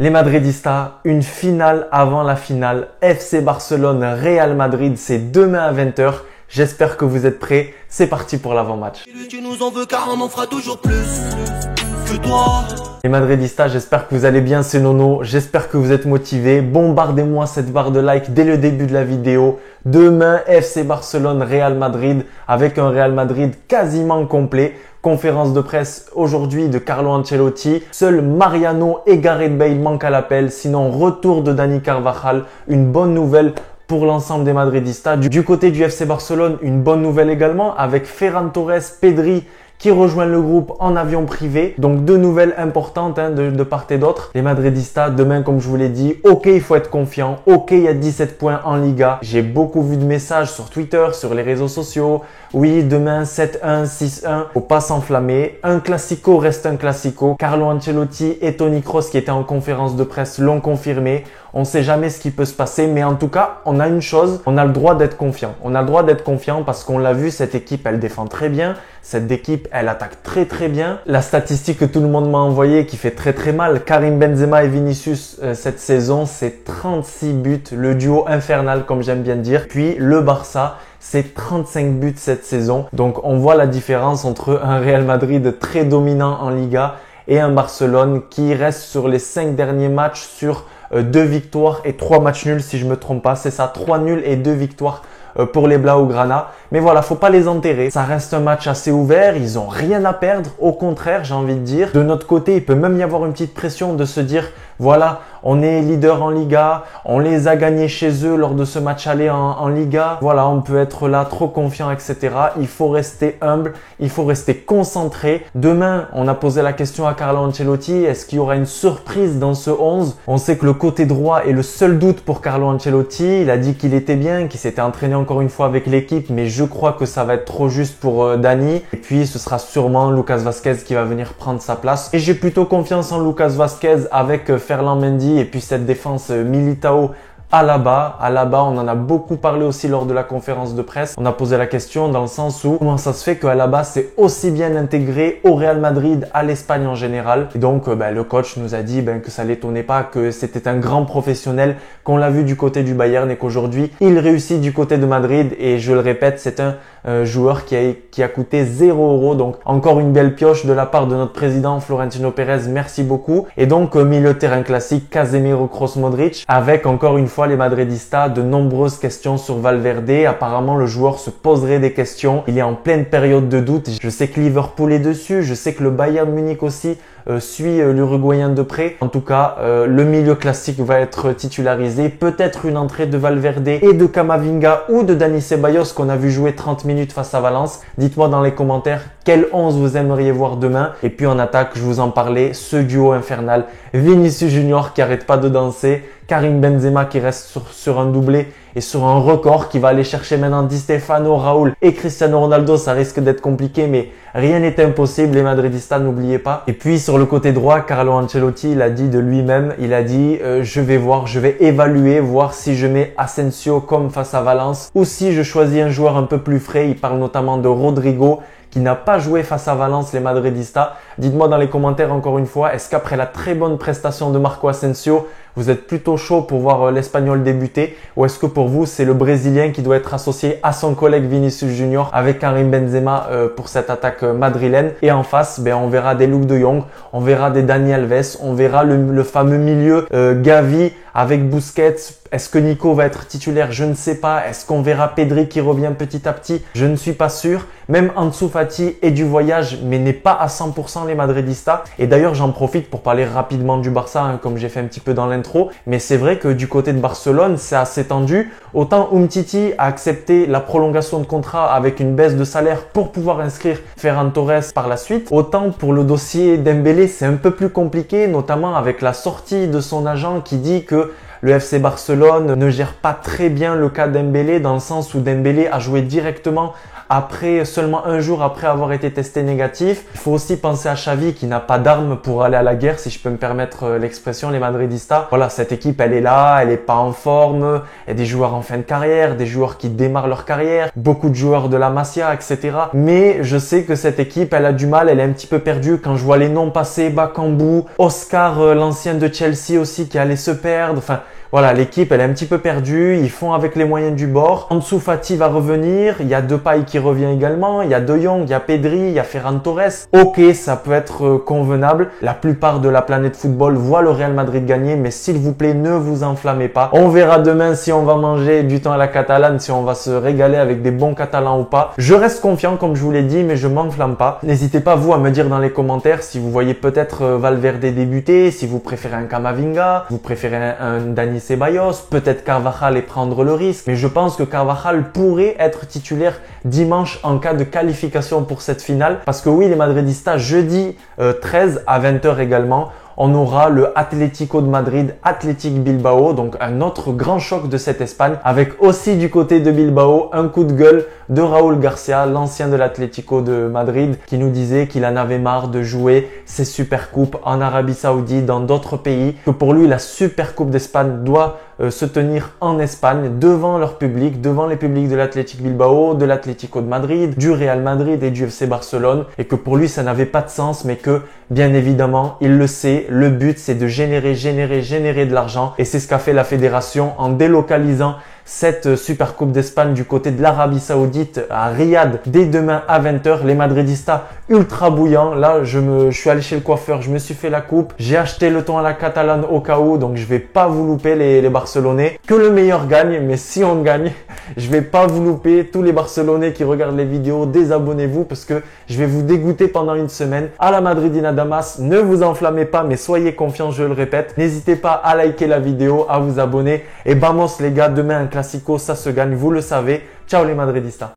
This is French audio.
Les Madridistas, une finale avant la finale. FC Barcelone, Real Madrid, c'est demain à 20h. J'espère que vous êtes prêts. C'est parti pour l'avant-match. Tu nous en veux car on en fera toujours plus que toi. Les Madridistas, j'espère que vous allez bien, c'est Nono. J'espère que vous êtes motivés. Bombardez-moi cette barre de like dès le début de la vidéo. Demain, FC Barcelone, Real Madrid, avec un Real Madrid quasiment complet. Conférence de presse aujourd'hui de Carlo Ancelotti. Seuls Mariano et Gareth Bale manquent à l'appel. Sinon, retour de Dani Carvajal. Une bonne nouvelle pour l'ensemble des Madridistas. Du côté du FC Barcelone, une bonne nouvelle également avec Ferran Torres, Pedri qui rejoignent le groupe en avion privé. Donc deux nouvelles importantes de part et d'autre. Les Madridistas, demain comme je vous l'ai dit, ok il faut être confiant, ok il y a 17 points en Liga. J'ai beaucoup vu de messages sur Twitter, sur les réseaux sociaux. Oui, demain 7-1, 6-1, faut pas s'enflammer. Un classico reste un classico. Carlo Ancelotti et Toni Kroos qui étaient en conférence de presse l'ont confirmé. On ne sait jamais ce qui peut se passer, mais en tout cas, on a une chose, on a le droit d'être confiant. On a le droit d'être confiant parce qu'on l'a vu, cette équipe, elle défend très bien. Cette équipe, elle attaque très très bien. La statistique que tout le monde m'a envoyée qui fait très très mal, Karim Benzema et Vinicius cette saison, c'est 36 buts, le duo infernal comme j'aime bien dire. Puis le Barça, c'est 35 buts cette saison. Donc on voit la différence entre un Real Madrid très dominant en Liga et un Barcelone qui reste sur les 5 derniers matchs sur 2 victoires et 3 matchs nuls si je me trompe pas. C'est ça, 3 nuls et 2 victoires pour les Blaugrana. Mais voilà, faut pas les enterrer. Ça reste un match assez ouvert. Ils ont rien à perdre. Au contraire, j'ai envie de dire. De notre côté, il peut même y avoir une petite pression de se dire, voilà, on est leader en Liga. On les a gagnés chez eux lors de ce match aller en Liga. Voilà, on peut être là trop confiant, etc. Il faut rester humble. Il faut rester concentré. Demain, on a posé la question à Carlo Ancelotti. Est-ce qu'il y aura une surprise dans ce 11? On sait que le côté droit est le seul doute pour Carlo Ancelotti. Il a dit qu'il était bien, qu'il s'était entraîné encore une fois avec l'équipe, mais je crois que ça va être trop juste pour Dani. Et puis, ce sera sûrement Lucas Vazquez qui va venir prendre sa place. Et j'ai plutôt confiance en Lucas Vazquez avec Ferland Mendy et puis cette défense Militao. Alaba, on en a beaucoup parlé aussi lors de la conférence de presse. On a posé la question dans le sens où comment ça se fait que Alaba s'est aussi bien intégré au Real Madrid, à l'Espagne en général. Et donc le coach nous a dit que ça l'étonnait pas, que c'était un grand professionnel, qu'on l'a vu du côté du Bayern et qu'aujourd'hui il réussit du côté de Madrid. Et je le répète, c'est un joueur qui a coûté 0 €. Donc encore une belle pioche de la part de notre président Florentino Pérez. Merci beaucoup. Et donc milieu de terrain classique, Casemiro, Kroos, Modric, avec encore une fois les Madridistas, de nombreuses questions sur Valverde. Apparemment, le joueur se poserait des questions. Il est en pleine période de doute. Je sais que Liverpool est dessus. Je sais que le Bayern Munich aussi suit l'Uruguayen de près. En tout cas, le milieu classique va être titularisé. Peut-être une entrée de Valverde et de Camavinga ou de Dani Ceballos qu'on a vu jouer 30 minutes face à Valence. Dites-moi dans les commentaires quel 11 vous aimeriez voir demain. Et puis en attaque, je vous en parlais, ce duo infernal. Vinicius Junior qui arrête pas de danser. Karim Benzema qui reste sur un doublé et sur un record qui va aller chercher maintenant Di Stefano, Raúl et Cristiano Ronaldo. Ça risque d'être compliqué, mais rien n'est impossible. Les Madridistas, n'oubliez pas. Et puis sur le côté droit, Carlo Ancelotti, il a dit de lui-même, il a dit je vais évaluer, voir si je mets Asensio comme face à Valence ou si je choisis un joueur un peu plus frais. Il parle notamment de Rodrigo qui n'a pas joué face à Valence, les Madridistas. Dites-moi dans les commentaires encore une fois, est-ce qu'après la très bonne prestation de Marco Asensio, vous êtes plutôt chaud pour voir l'Espagnol débuter, ou est-ce que pour vous c'est le Brésilien qui doit être associé à son collègue Vinicius Junior avec Karim Benzema pour cette attaque madrilène? Et en face, on verra des Luuk de Jong, on verra des Dani Alves, on verra le fameux milieu Gavi avec Busquets. Est-ce que Nico va être titulaire? Je ne sais pas. Est-ce qu'on verra Pedri qui revient petit à petit? Je ne suis pas sûr. Même Ansu Fati est du voyage, mais n'est pas à 100% les Madridistas. Et d'ailleurs, j'en profite pour parler rapidement du Barça, comme j'ai fait un petit peu dans l'intro. Mais c'est vrai que du côté de Barcelone, c'est assez tendu. Autant Umtiti a accepté la prolongation de contrat avec une baisse de salaire pour pouvoir inscrire Ferran Torres par la suite. Autant pour le dossier Dembélé, c'est un peu plus compliqué, notamment avec la sortie de son agent qui dit que le FC Barcelone ne gère pas très bien le cas Dembélé dans le sens où Dembélé a joué directement après seulement un jour après avoir été testé négatif. Il faut aussi penser à Xavi qui n'a pas d'armes pour aller à la guerre, si je peux me permettre l'expression, les Madridistas. Voilà, cette équipe, elle est là, elle est pas en forme. Il y a des joueurs en fin de carrière, des joueurs qui démarrent leur carrière, beaucoup de joueurs de la Masia, etc. Mais je sais que cette équipe, elle a du mal, elle est un petit peu perdue. Quand je vois les noms passer, Bakambu, Oscar, l'ancien de Chelsea aussi qui allait se perdre. Enfin, voilà, l'équipe, elle est un petit peu perdue. Ils font avec les moyens du bord. Ansu Fati va revenir. Il y a Depay qui revient également. Il y a De Jong, il y a Pedri, il y a Ferran Torres. Ok, ça peut être convenable. La plupart de la planète football voit le Real Madrid gagner. Mais s'il vous plaît, ne vous enflammez pas. On verra demain si on va manger du temps à la catalane, si on va se régaler avec des bons catalans ou pas. Je reste confiant, comme je vous l'ai dit, mais je m'enflamme pas. N'hésitez pas, vous, à me dire dans les commentaires si vous voyez peut-être Valverde débuter, si vous préférez un Camavinga, vous préférez un Dani Ceballos, peut-être Carvajal et prendre le risque. Mais je pense que Carvajal pourrait être titulaire dimanche en cas de qualification pour cette finale. Parce que oui, les Madridistas, jeudi 13 à 20h également, on aura le Atlético de Madrid, Athletic Bilbao, donc un autre grand choc de cette Espagne, avec aussi du côté de Bilbao un coup de gueule de Raúl Garcia, l'ancien de l'Atlético de Madrid, qui nous disait qu'il en avait marre de jouer ses Supercoupes en Arabie Saoudite, dans d'autres pays, que pour lui la Supercoupe d'Espagne doit se tenir en Espagne, devant leur public, devant les publics de l'Athletic Bilbao, de l'Atlético de Madrid, du Real Madrid et du FC Barcelone, et que pour lui ça n'avait pas de sens, mais que bien évidemment il le sait, le but c'est de générer de l'argent, et c'est ce qu'a fait la fédération en délocalisant cette Supercoupe d'Espagne du côté de l'Arabie Saoudite à Riyad dès demain à 20h. Les Madridistas ultra bouillants. Là, je suis allé chez le coiffeur, je me suis fait la coupe. J'ai acheté le ton à la catalane au cas où, donc je vais pas vous louper les Barcelonais. Que le meilleur gagne, mais si on gagne, je vais pas vous louper. Tous les Barcelonais qui regardent les vidéos, désabonnez-vous parce que je vais vous dégoûter pendant une semaine. À la Madridina Damas, ne vous enflammez pas, mais soyez confiants, je le répète. N'hésitez pas à liker la vidéo, à vous abonner. Et vamos les gars, demain un classico, ça se gagne, vous le savez. Ciao les Madridistas.